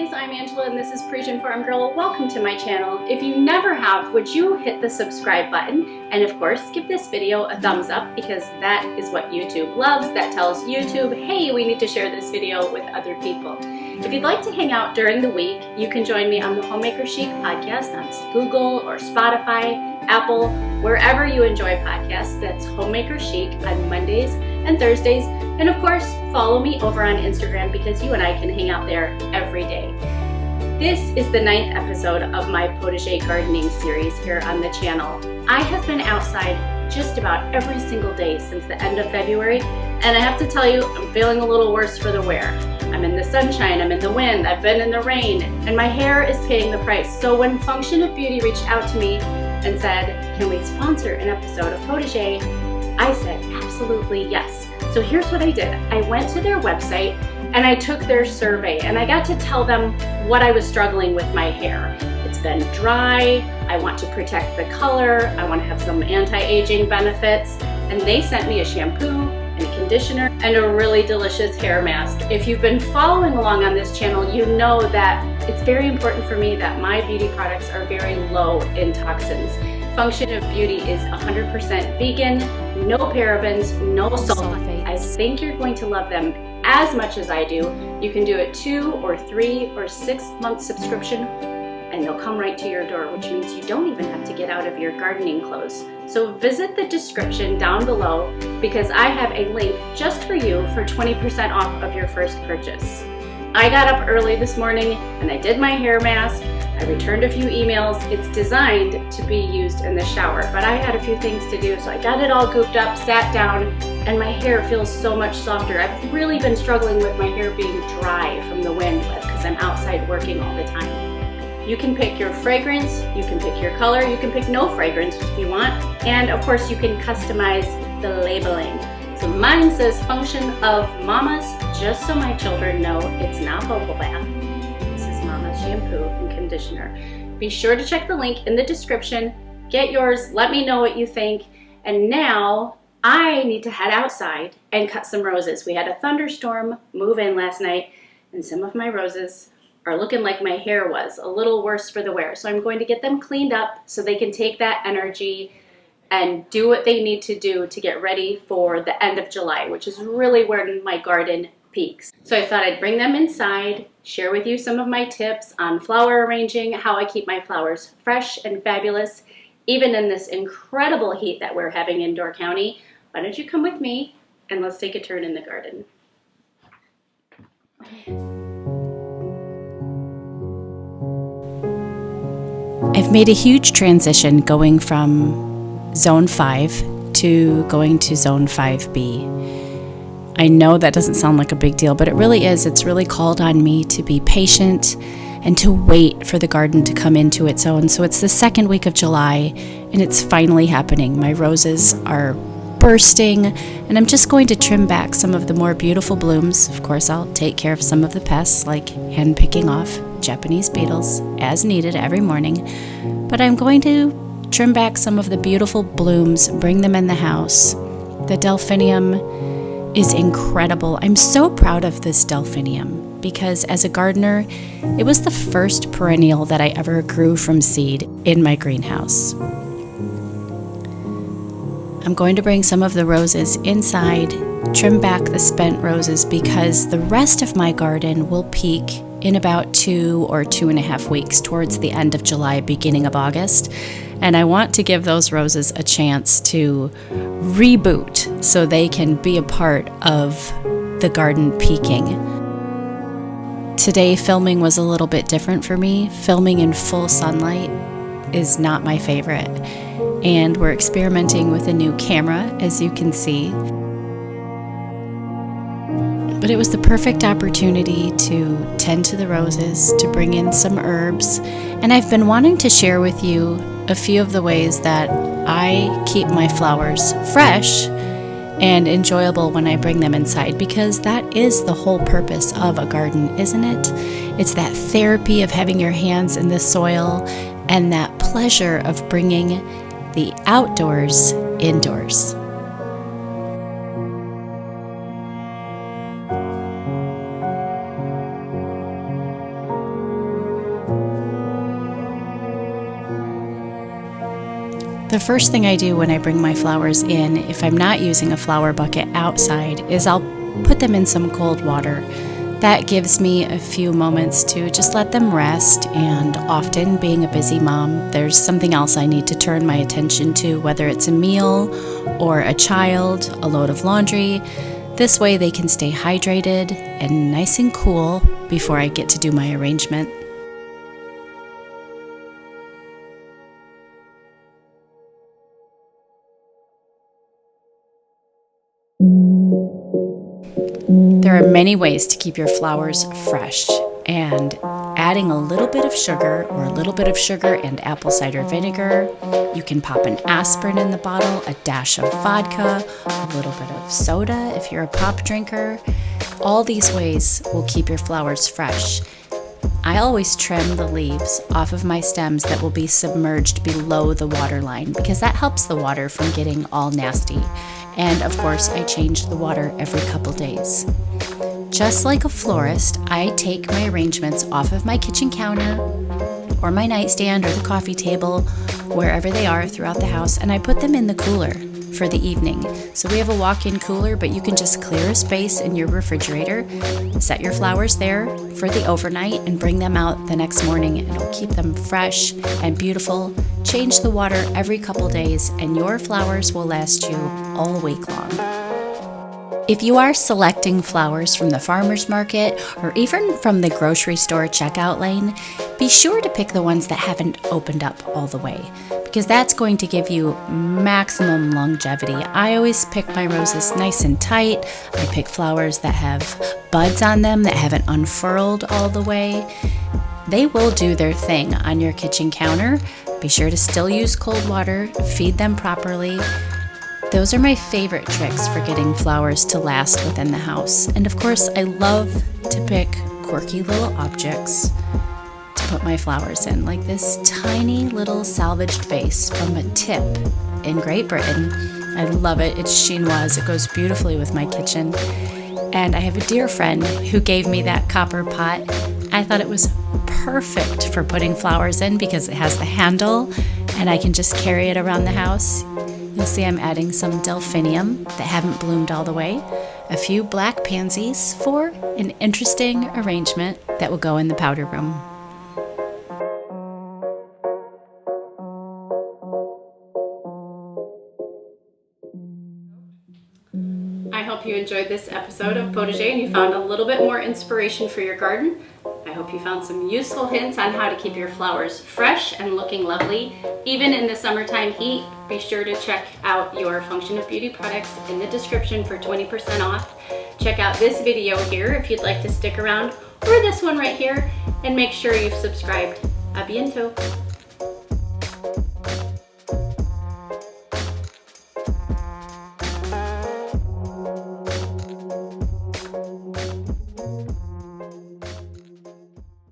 girlies, I'm Angela and this is Parisienne Farm Girl. Welcome to my channel. If you never have, would you hit the subscribe button? And of course, give this video a thumbs up because that is what YouTube loves. That tells YouTube, hey, we need to share this video with other people. If you'd like to hang out during the week, you can join me on the HOMEMAKER CHIC podcast on Google or Spotify, Apple, wherever you enjoy podcasts. That's HOMEMAKER CHIC on Mondays and Thursdays. And of course, follow me over on Instagram because you and I can hang out there every day. This is the 9th episode of my Potager gardening series here on the channel. I have been outside just about every single day since the end of February, and I have to tell you, I'm feeling a little worse for the wear. I'm in the sunshine, I'm in the wind, I've been in the rain, and my hair is paying the price. So when Function of Beauty reached out to me and said, can we sponsor an episode of Potager? I said, absolutely yes. So here's what I did. I went to their website and I took their survey and I got to tell them what I was struggling with my hair. It's been dry, I want to protect the color, I want to have some anti-aging benefits, and they sent me a shampoo and a conditioner and a really delicious hair mask. If you've been following along on this channel, you know that it's very important for me that my beauty products are very low in toxins. Function of Beauty is 100% vegan, no parabens, no sulfates. I think you're going to love them as much as I do. You can do a 2 or 3 or 6 month subscription and they'll come right to your door, which means you don't even have to get out of your gardening clothes. So visit the description down below because I have a link just for you for 20% off of your first purchase. I got up early this morning and I did my hair mask. I returned a few emails. It's designed to be used in the shower, but I had a few things to do, so I got it all gooped up, sat down, and my hair feels so much softer. I've really been struggling with my hair being dry from the wind because I'm outside working all the time. You can pick your fragrance, you can pick your color, you can pick no fragrance if you want, and of course you can customize the labeling. So mine says Function of Mamas, just so my children know it's not bubble bath. This is Mama's shampoo and conditioner. Be sure to check the link in the description. Get yours, let me know what you think. And now I need to head outside and cut some roses. We had a thunderstorm move in last night and some of my roses are looking like my hair was, a little worse for the wear. So I'm going to get them cleaned up so they can take that energy and do what they need to do to get ready for the end of July, which is really where my garden peaks. So I thought I'd bring them inside, share with you some of my tips on flower arranging, how I keep my flowers fresh and fabulous, even in this incredible heat that we're having in Door County. Why don't you come with me and let's take a turn in the garden. I've made a huge transition going from Zone 5 to going to Zone 5B. I know that doesn't sound like a big deal, but it really is. It's really called on me to be patient and to wait for the garden to come into its own. So it's the second week of July and it's finally happening. My roses are bursting and I'm just going to trim back some of the more beautiful blooms. Of course, I'll take care of some of the pests like hand picking off Japanese beetles as needed every morning. But I'm going to trim back some of the beautiful blooms, bring them in the house. The delphinium is incredible. I'm so proud of this delphinium because as a gardener, it was the first perennial that I ever grew from seed in my greenhouse. I'm going to bring some of the roses inside, trim back the spent roses because the rest of my garden will peak in about 2 or 2.5 weeks towards the end of July, beginning of August. And I want to give those roses a chance to reboot so they can be a part of the garden peaking. Today, filming was a little bit different for me. Filming in full sunlight is not my favorite. And we're experimenting with a new camera, as you can see. But it was the perfect opportunity to tend to the roses, to bring in some herbs. And I've been wanting to share with you a few of the ways that I keep my flowers fresh and enjoyable when I bring them inside, because that is the whole purpose of a garden, isn't it? It's that therapy of having your hands in the soil and that pleasure of bringing the outdoors indoors. The first thing I do when I bring my flowers in, if I'm not using a flower bucket outside, is I'll put them in some cold water. That gives me a few moments to just let them rest, and often, being a busy mom, there's something else I need to turn my attention to, whether it's a meal or a child, a load of laundry. This way they can stay hydrated and nice and cool before I get to do my arrangement. There are many ways to keep your flowers fresh, and adding a little bit of sugar or a little bit of sugar and apple cider vinegar. You can pop an aspirin in the bottle, a dash of vodka, a little bit of soda if you're a pop drinker. All these ways will keep your flowers fresh. I always trim the leaves off of my stems that will be submerged below the water line because that helps the water from getting all nasty. And of course, I change the water every couple days. Just like a florist, I take my arrangements off of my kitchen counter or my nightstand or the coffee table, wherever they are throughout the house, and I put them in the cooler for the evening. So we have a walk-in cooler, but you can just clear a space in your refrigerator, set your flowers there for the overnight, and bring them out the next morning. It'll keep them fresh and beautiful. Change the water every couple days, and your flowers will last you all week long. If you are selecting flowers from the farmer's market or even from the grocery store checkout lane, be sure to pick the ones that haven't opened up all the way, because that's going to give you maximum longevity. I always pick my roses nice and tight. I pick flowers that have buds on them that haven't unfurled all the way. They will do their thing on your kitchen counter. Be sure to still use cold water, feed them properly. Those are my favorite tricks for getting flowers to last within the house. And of course, I love to pick quirky little objects to put my flowers in, like this tiny little salvaged vase from a tip in Great Britain. I love it. It's chinoise. It goes beautifully with my kitchen. And I have a dear friend who gave me that copper pot. I thought it was perfect for putting flowers in because it has the handle and I can just carry it around the house. You'll see I'm adding some delphinium that haven't bloomed all the way, a few black pansies for an interesting arrangement that will go in the powder room. I hope you enjoyed this episode of Potager and you found a little bit more inspiration for your garden. I hope you found some useful hints on how to keep your flowers fresh and looking lovely, even in the summertime heat. Be sure to check out your Function of Beauty products in the description for 20% off. Check out this video here if you'd like to stick around, or this one right here, and make sure you've subscribed. A bientôt!